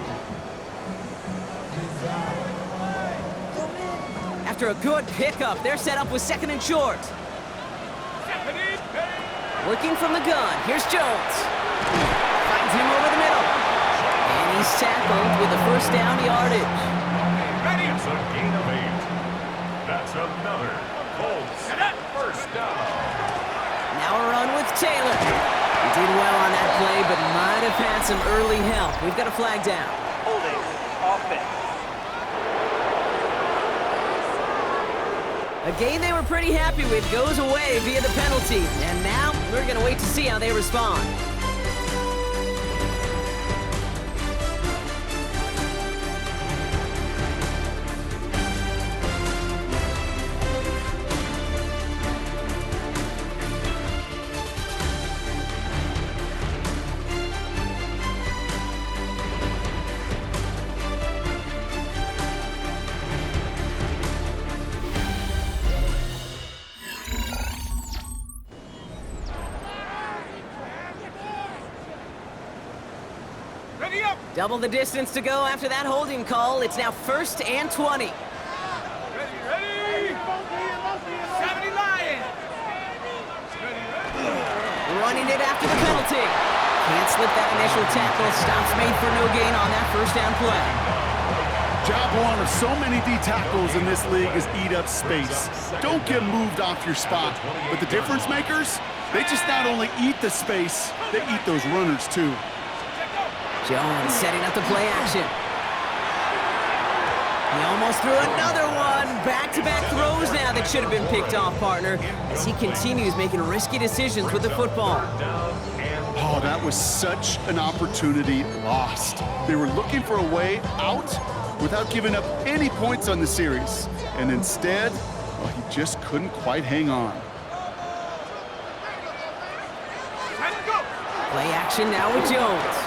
Speaker 1: After a good pickup, they're set up with 2nd and short. Working from the gun. Here's Jones. Finds him over the middle. And he's tackled with a 1st down yardage.
Speaker 3: It's a gain of 8. That's another Colts 1st down.
Speaker 1: Now a run with Taylor. He did well on that play, but might have had some early help. We've got a flag down.
Speaker 4: Holding offense.
Speaker 1: A game they were pretty happy with goes away via the penalty. And now we're going to wait to see how they respond. Double the distance to go after that holding call. It's now 1st and 20.
Speaker 4: Ready. 70 Lions.
Speaker 1: Running it after the penalty. Can't slip that initial tackle. Stops made for no gain on that 1st down play.
Speaker 2: Job one of so many D tackles in this league is eat up space. Don't get moved off your spot. But the difference makers, they just not only eat the space, they eat those runners too.
Speaker 1: Jones setting up the play action. He almost threw another one. Back-to-back throws now that should have been picked off, partner, as he continues making risky decisions with the football.
Speaker 2: Oh, that was such an opportunity lost. They were looking for a way out without giving up any points on the series. And instead, well, he just couldn't quite hang on.
Speaker 1: Play action now with Jones.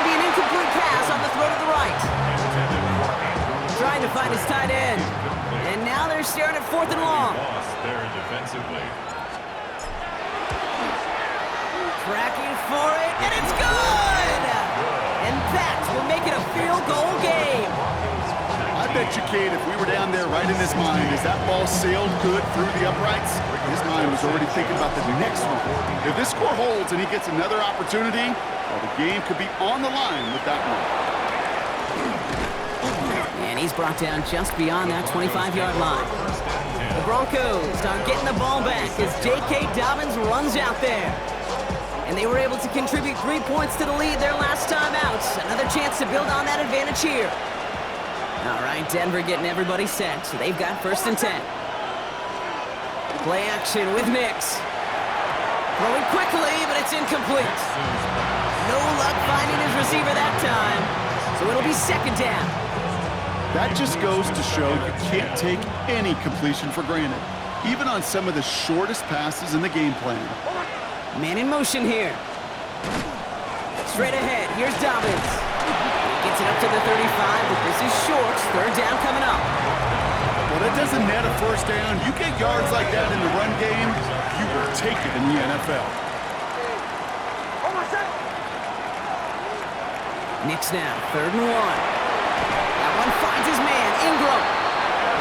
Speaker 1: Incomplete pass on the throw to the right. Trying to find his tight end. And now they're staring at 4th and long. Tracking for it, and it's good! And that will make it a field goal game.
Speaker 2: I bet you, Kate, if we were down there right in his mind, as that ball sailed good through the uprights, his mind was already thinking about the next one. If this score holds and he gets another opportunity, well, the game could be on the line with that one.
Speaker 1: And he's brought down just beyond that 25-yard line. The Broncos start getting the ball back as J.K. Dobbins runs out there. And they were able to contribute 3 points to the lead their last time out. Another chance to build on that advantage here. All right, Denver getting everybody set. So they've got 1st and 10. Play action with Nix. Throwing quickly, but it's incomplete. No luck finding his receiver that time. So it'll be 2nd down.
Speaker 2: That just goes to show you can't take any completion for granted, even on some of the shortest passes in the game plan.
Speaker 1: Man in motion here. Straight ahead, here's Dobbins. He gets it up to the 35, but this is short. 3rd down coming up.
Speaker 2: Well, that doesn't net a 1st down. You get yards like that in the run game, you will take it in the NFL.
Speaker 1: Nix now, 3rd and 1. That one finds his man, Ingram.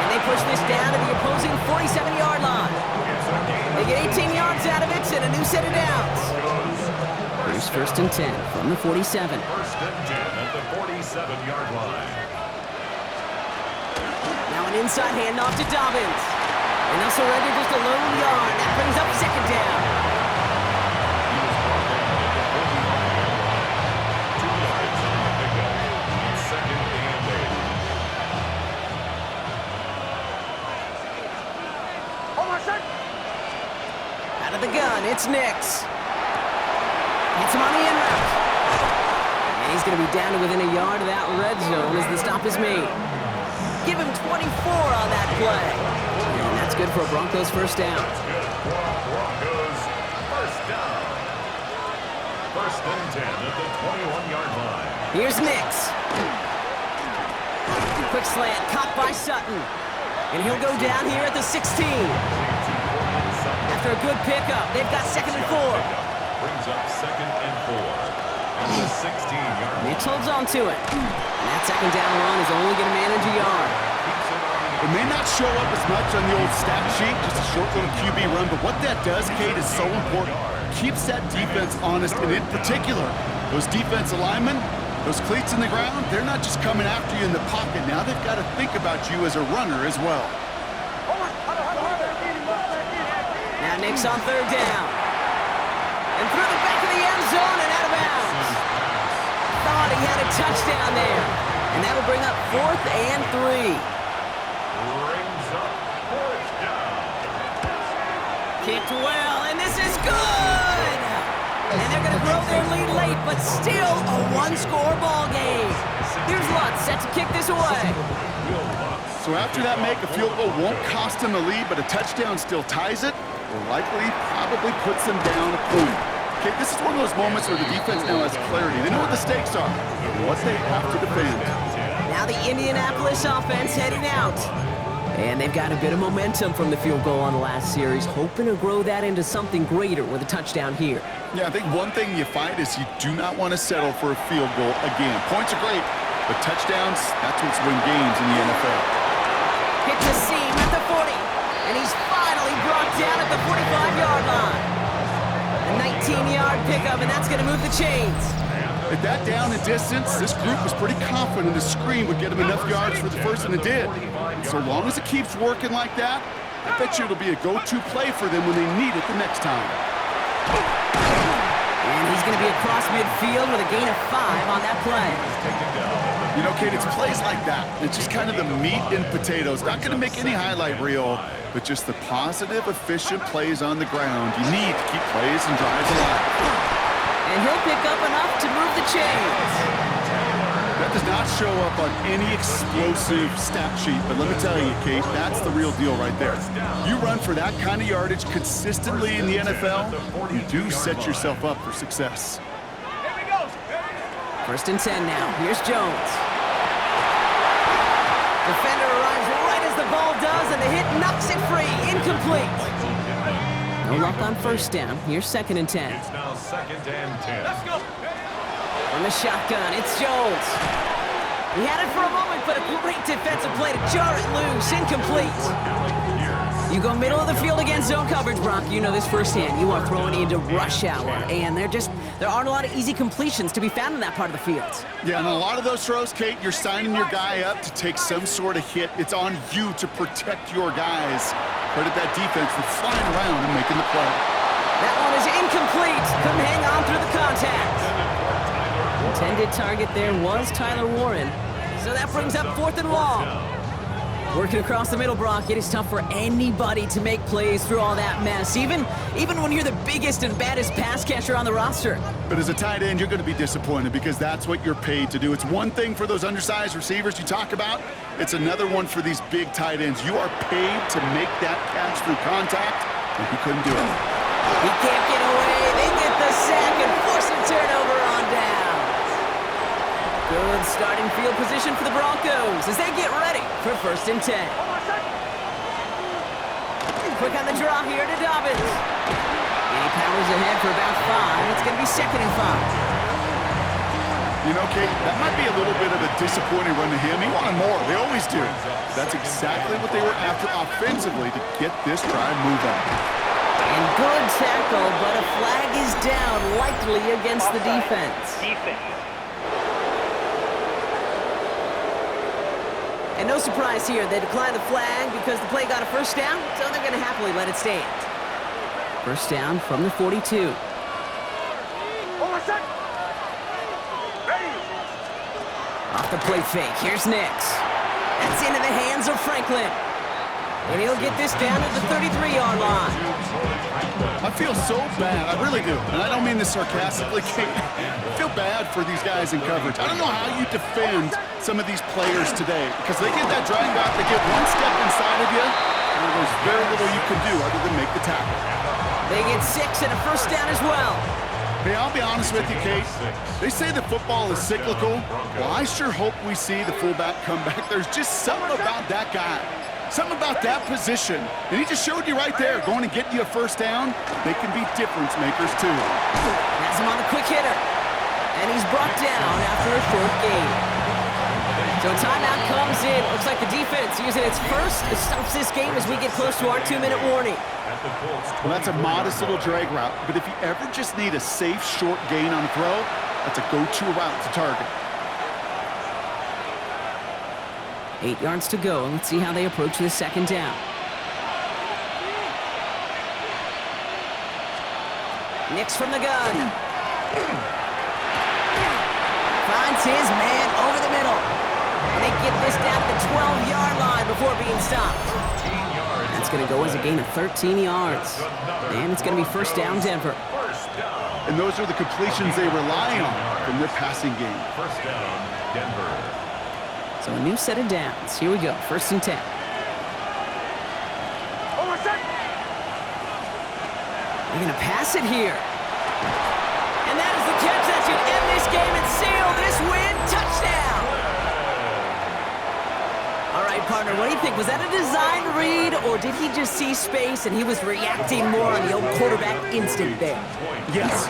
Speaker 1: And they push this down to the opposing 47-yard line. They get 18 yards out of it and a new set of downs. Here's 1st and 10 from the 47.
Speaker 3: 1st and 10 at the 47-yard line.
Speaker 1: Now an inside handoff to Dobbins. And they'll surrender just a lone yard. That brings up 2nd down. Out of the gun, it's Nix. Hits him on the in route. And he's going to be down to within a yard of that red zone as the stop is made. Give him 24 on that play. And that's good for a Broncos 1st down.
Speaker 3: Broncos 1st down. 1st and 10 at the 21-yard line.
Speaker 1: Here's Nix. Quick slant, caught by Sutton. And he'll go down here at the 16. After a good pickup, they've got 2nd and 4.
Speaker 3: Brings up 2nd and 4. And the 16-yard line.
Speaker 1: Nix holds on to it. And that 2nd down run is only going to manage a yard.
Speaker 2: It may not show up as much on the old stat sheet, just a short little QB run, but what that does, Kate, is so important. Keeps that defense honest, and in particular, those defensive linemen, those cleats in the ground, they're not just coming after you in the pocket. Now they've got to think about you as a runner as well.
Speaker 1: Now Nix on 3rd down. And through the back of the end zone and out of bounds. Thought he had a touchdown there. And that'll bring up 4th and 3.
Speaker 3: Brings up 4th down.
Speaker 1: Kicked well, and this is good! And they're going to grow their lead late, but still a 1-score ball game. Here's Lutz set to kick this away.
Speaker 2: So after that make, a field goal won't cost them a lead, but a touchdown still ties it, or likely probably puts them down a point. Okay, this is one of those moments where the defense now has clarity. They know what the stakes are and what they have to defend.
Speaker 1: Now the Indianapolis offense heading out. And they've got a bit of momentum from the field goal on the last series, hoping to grow that into something greater with a touchdown here.
Speaker 2: Yeah, I think one thing you find is you do not want to settle for a field goal again. Points are great, but touchdowns, that's what's win games in the NFL.
Speaker 1: Hits the seam at the 40, and he's finally brought down at the 45-yard line. A 19-yard pickup, and that's going to move the chains.
Speaker 2: At that down and distance, this group was pretty confident the screen would get him enough yards for the first, and it did. And so long as it keeps working like that, I bet you it'll be a go-to play for them when they need it the next time.
Speaker 1: And he's going to be across midfield with a gain of 5 on that play.
Speaker 2: You know, Kate, it's plays like that. It's just kind of the meat and potatoes. Not going to make any highlight reel, but just the positive, efficient plays on the ground. You need to keep plays and drives alive.
Speaker 1: And he'll pick up enough to move the chains.
Speaker 2: That does not show up on any explosive stat sheet, but let me tell you, Kate, that's the real deal right there. You run for that kind of yardage consistently in the NFL, you do set yourself up for success.
Speaker 1: 1st and 10 now. Here's Jones. Defender arrives right as the ball does, and the hit knocks it free. Incomplete. No luck on 1st down. Here's 2nd and 10.
Speaker 3: It's now 2nd and 10. Let's go.
Speaker 1: From the shotgun, it's Jones. He had it for a moment, but a great defensive play to jar it loose. Incomplete. You go middle of the field against zone coverage, Brock. You know this firsthand. You are throwing into rush hour, and there aren't a lot of easy completions to be found in that part of the field.
Speaker 2: Yeah, and a lot of those throws, Kate, you're signing your guy up to take some sort of hit. It's on you to protect your guys. Credit that defense for flying around and making the play.
Speaker 1: That one is incomplete. Couldn't hang on through the contact. Intended target there was Tyler Warren. So that brings up 4th and long. Working across the middle, Brock, it is tough for anybody to make plays through all that mess, even when you're the biggest and baddest pass catcher on the roster.
Speaker 2: But as a tight end, you're going to be disappointed because that's what you're paid to do. It's one thing for those undersized receivers you talk about. It's another one for these big tight ends. You are paid to make that catch through contact, and he couldn't do it.
Speaker 1: He can't get away. They get the sack and force a turnover on down. Good starting field position for the Broncos as they get ready for 1st and 10. Quick on the draw here to Dobbins. And he powers ahead for about 5. It's going to be 2nd and 5.
Speaker 2: You know, Kate, that might be a little bit of a disappointing run to him. He wanted more. They always do. That's exactly what they were after offensively to get this drive moving.
Speaker 1: And good tackle, but a flag is down, likely against the defense. And no surprise here, they declined the flag because the play got a 1st down, so they're going to happily let it stand. 1st down from the 42. Off the play fake, here's Nix. That's into the hands of Franklin. And he'll get this down at the 33-yard line.
Speaker 2: I feel so bad, I really do. And I don't mean this sarcastically, Kate. I feel bad for these guys in coverage. I don't know how you defend some of these players today because they get that drag back, they get one step inside of you, and there's very little you can do other than make the tackle.
Speaker 1: They get 6 and a 1st down as well.
Speaker 2: Hey, I'll be honest with you, Kate. They say that football is cyclical. Well, I sure hope we see the fullback come back. There's just something about that guy. Something about that position. And he just showed you right there, going and getting you a 1st down. They can be difference makers, too.
Speaker 1: Has him on the quick hitter. And he's brought down after a short gain. So timeout comes in. Looks like the defense using its first. It stops this game as we get close to our 2-minute warning.
Speaker 2: Well, that's a modest little drag route. But if you ever just need a safe, short gain on a throw, that's a go-to route to target.
Speaker 1: 8 yards to go. Let's see how they approach this 2nd down. Nix from the gun. Finds his man over the middle. And they get this down to the 12-yard line before being stopped. That's going to go as a gain of 13 yards. And it's going to be 1st down, Denver.
Speaker 2: And those are the completions they rely on from their passing game.
Speaker 3: 1st down, Denver.
Speaker 1: So a new set of downs. Here we go, 1st and 10. They're going to pass it here. And that is the catch that should end this game and seal this win. Touchdown! All right, partner, what do you think? Was that a design read, or did he just see space and he was reacting more on the old quarterback instinct there?
Speaker 2: Yes.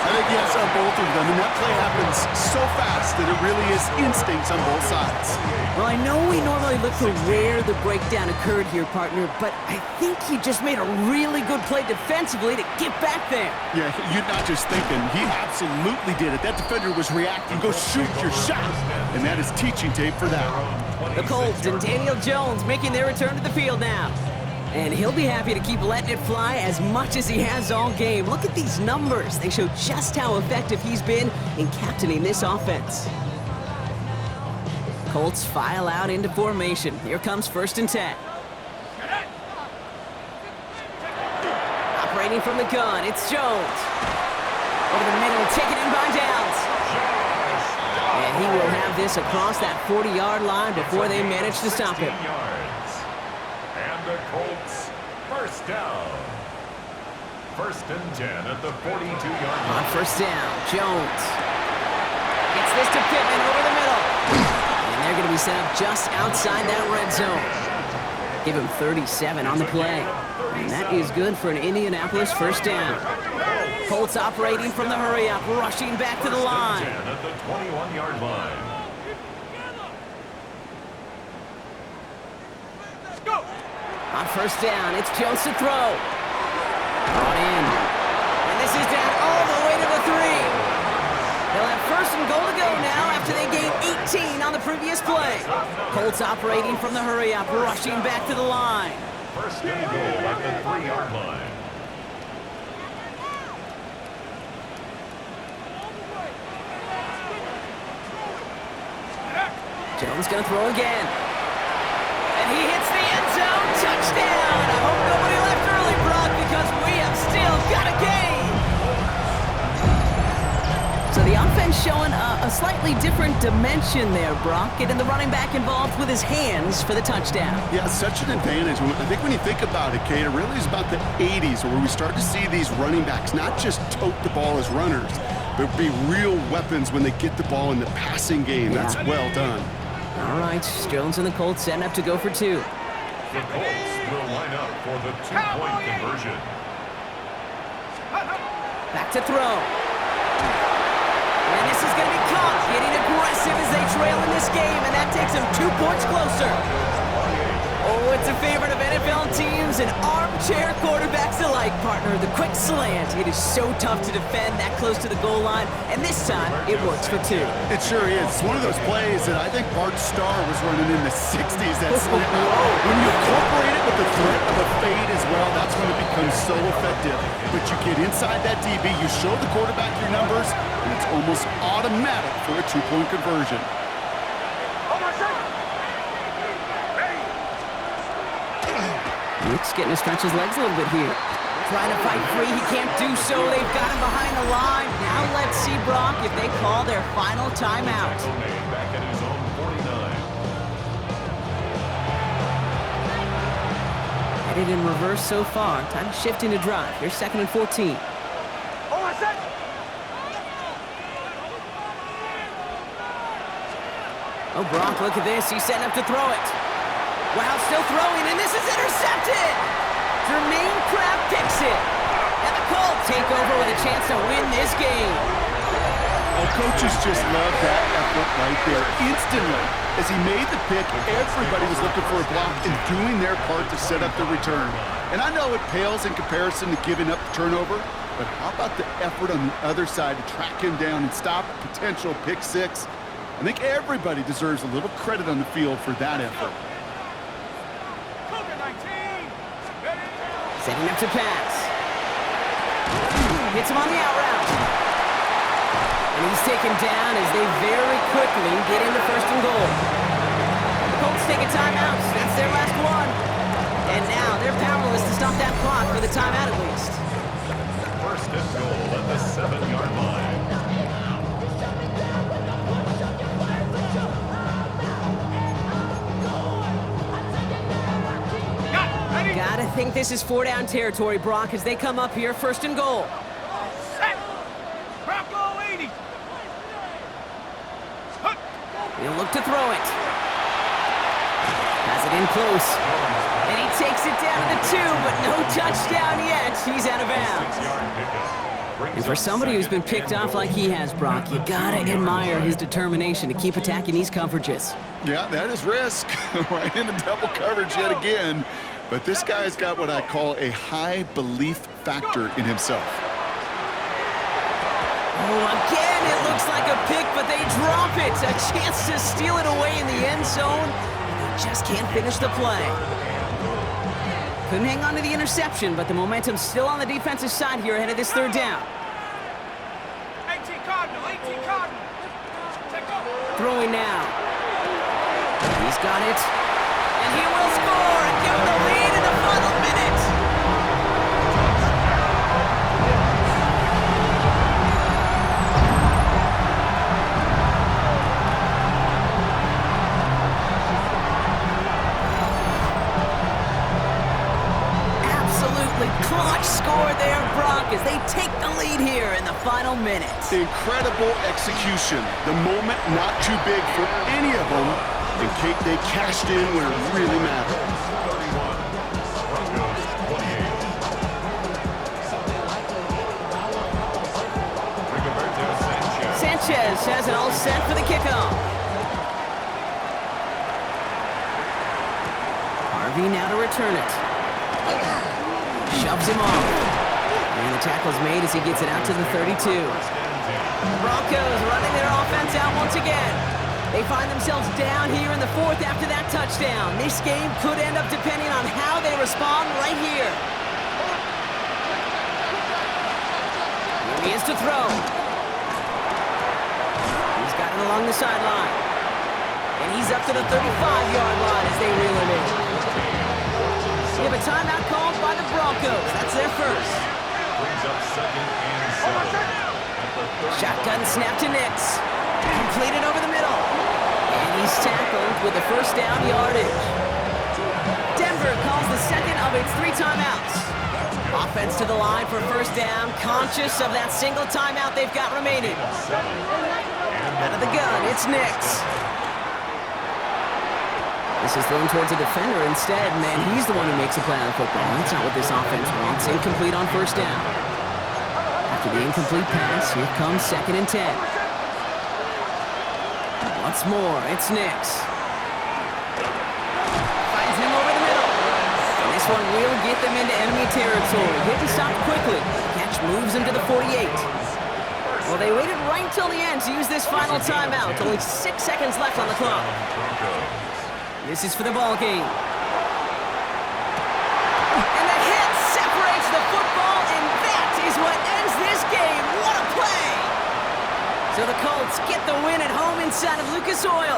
Speaker 2: I think yes on both of them, and that play happens so fast that it really is instincts on both sides.
Speaker 1: Well, I know we normally look for where the breakdown occurred here, partner, but I think he just made a really good play defensively to get back there.
Speaker 2: Yeah, you're not just thinking. He absolutely did it. That defender was reacting. Go shoot your shot. And that is teaching tape for that.
Speaker 1: The Colts and Daniel Jones making their return to the field now. And he'll be happy to keep letting it fly as much as he has all game. Look at these numbers. They show just how effective he's been in captaining this offense. Colts file out into formation. Here comes 1st and 10. Operating from the gun, it's Jones. Over the middle, taken in by Downs. And he will have this across that 40-yard line before they manage to stop him.
Speaker 3: And the Colts, 1st down. 1st and 10 at the 42-yard line.
Speaker 1: On 1st down, Jones gets this to Pittman over the middle. And they're going to be set up just outside that red zone. Give him 37 on the play. And that is good for an Indianapolis 1st down. Colts operating from the hurry-up, rushing back to the line.
Speaker 3: At the 21-yard line.
Speaker 1: On first down, it's Jones to throw. Brought in. And this is down all the way to the 3. They'll have first and goal to go now after they gained 18 on the previous play. Colts operating from the hurry-up, rushing back to the line.
Speaker 3: First and goal at the 3-yard line.
Speaker 1: Jones going to throw again. And he hits the end zone. Touchdown! I hope nobody left early, Brock, because we have still got a game. So the offense showing a slightly different dimension there, Brock. Getting the running back involved with his hands for the touchdown.
Speaker 2: Yeah, such an advantage. I think when you think about it, Kate, it really is about the 80s where we start to see these running backs not just tote the ball as runners, but be real weapons when they get the ball in the passing game. That's well done.
Speaker 1: All right, Jones and the Colts setting up to go for 2.
Speaker 3: The Colts will line up for the 2-point conversion.
Speaker 1: Back to throw. And this is going to be caught. Getting aggressive as they trail in this game, and that takes them 2 points closer. Oh, it's a favorite of NFL teams and armchair quarterbacks alike, partner. The quick slant. It is so tough to defend that close to the goal line, and this time it works for 2.
Speaker 2: It sure is. It's one of those plays that I think Bart Starr was running in the 60s. That slant. When you incorporate it with the threat of a fade as well, that's when it becomes so effective. But you get inside that DB, you show the quarterback your numbers, and it's almost automatic for a 2-point conversion.
Speaker 1: Nick's getting to stretch his legs a little bit here. Trying to fight free. He can't do so. They've got him behind the line. Now let's see, Brock, if they call their final timeout.
Speaker 3: Back at his own 49.
Speaker 1: Headed in reverse so far. Time to shift into drive. Here's 2nd and 14. Oh, Brock, look at this. He's setting up to throw it. Wow, still throwing, and this is intercepted! Jermaine Kraft picks it. And the Colts take over with a chance to win this game.
Speaker 2: Well, coaches just love that effort right there. Instantly, as he made the pick, everybody was looking for a block and doing their part to set up the return. And I know it pales in comparison to giving up the turnover, but how about the effort on the other side to track him down and stop a potential pick 6? I think everybody deserves a little credit on the field for that effort.
Speaker 1: Setting up to pass. Hits him on the out route. And he's taken down as they very quickly get into 1st and goal. The Colts take a timeout. That's their last one. And now they're powerless to stop that clock for the timeout at least.
Speaker 3: First and goal at the 7-yard line.
Speaker 1: Gotta think this is 4-down territory, Brock, as they come up here, 1st and goal.
Speaker 4: Set. Bronco 80.
Speaker 1: He'll look to throw it. Has it in close. And he takes it down to the 2, but no touchdown yet. He's out of bounds. And for somebody who's been picked off like he has, Brock, you gotta admire his determination to keep attacking these coverages.
Speaker 2: Yeah, that is risk. Right into double coverage yet again. But this guy's got what I call a high belief factor in himself.
Speaker 1: Oh, again, it looks like a pick, but they drop it. A chance to steal it away in the end zone. They just can't finish the play. Couldn't hang on to the interception, but the momentum's still on the defensive side here ahead of this 3rd down.
Speaker 4: 18 Cardinal, 18 Cardinal. Take over.
Speaker 1: Throwing now. He's got it. And he will score and give him the lead in the final minute. Absolutely clutch score there, Brock, as they take the lead here in the final minute.
Speaker 2: Incredible execution. The moment not too big for any of them. And Kate, they cashed in when it really mattered.
Speaker 3: 31. Broncos 28.
Speaker 1: Sanchez has it all set for the kickoff. Harvey now to return it. Shoves him off. And the tackle's made as he gets it out to the 32. Broncos running their offense out once again. They find themselves down here in the fourth after that touchdown. This game could end up depending on how they respond right here. Here he is to throw. He's got it along the sideline. And he's up to the 35-yard line as they reel him in. We have a timeout called by the Broncos. That's their first.
Speaker 3: Brings up 2nd and 7.
Speaker 1: Shotgun snap to Nix. Completed over the middle. And he's tackled with the first down yardage. Denver calls the second of its 3 timeouts. Offense to the line for first down, conscious of that single timeout they've got remaining. Out of the gun, it's Nix. This is thrown towards a defender instead, and then he's the one who makes a play on football. That's not what this offense wants. Incomplete on first down. After the incomplete pass, here comes 2nd and 10. Once more, it's Nix. Finds him over the middle. And this one will get them into enemy territory. Hit and stop quickly. Catch moves him to the 48. Well, they waited right until the end to use this final timeout. Only 6 seconds left on the clock. This is for the ball game. And the hit separates the football, and that is what ends this game. What a play! So the Colts get the win at home inside of Lucas Oil.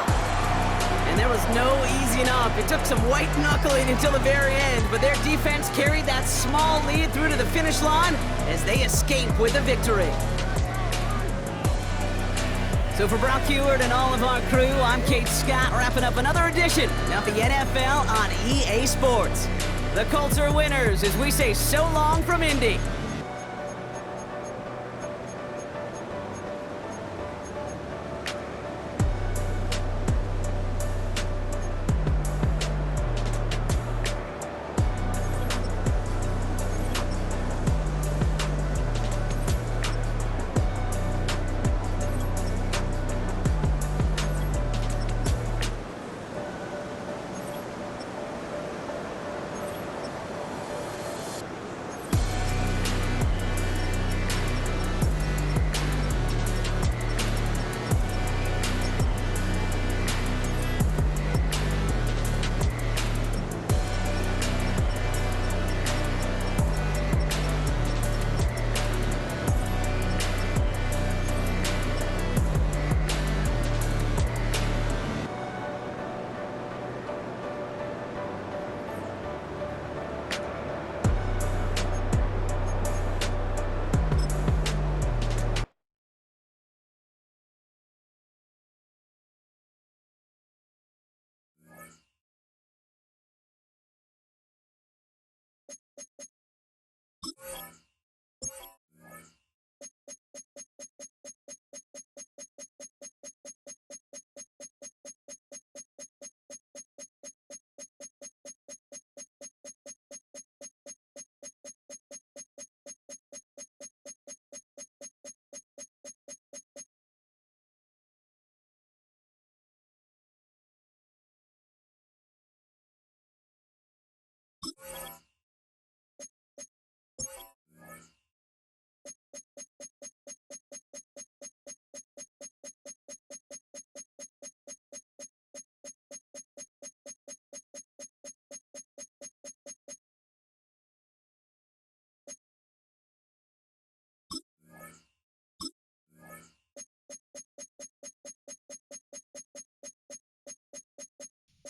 Speaker 1: And there was no easing up. It took some white knuckling until the very end, but their defense carried that small lead through to the finish line as they escape with a victory. So for Brock Heward and all of our crew, I'm Kate Scott, wrapping up another edition of the NFL on EA Sports. The Colts are winners as we say so long from Indy.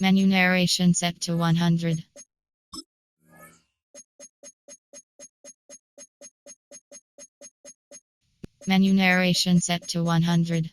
Speaker 6: Menu narration set to 100. Menu narration set to 100.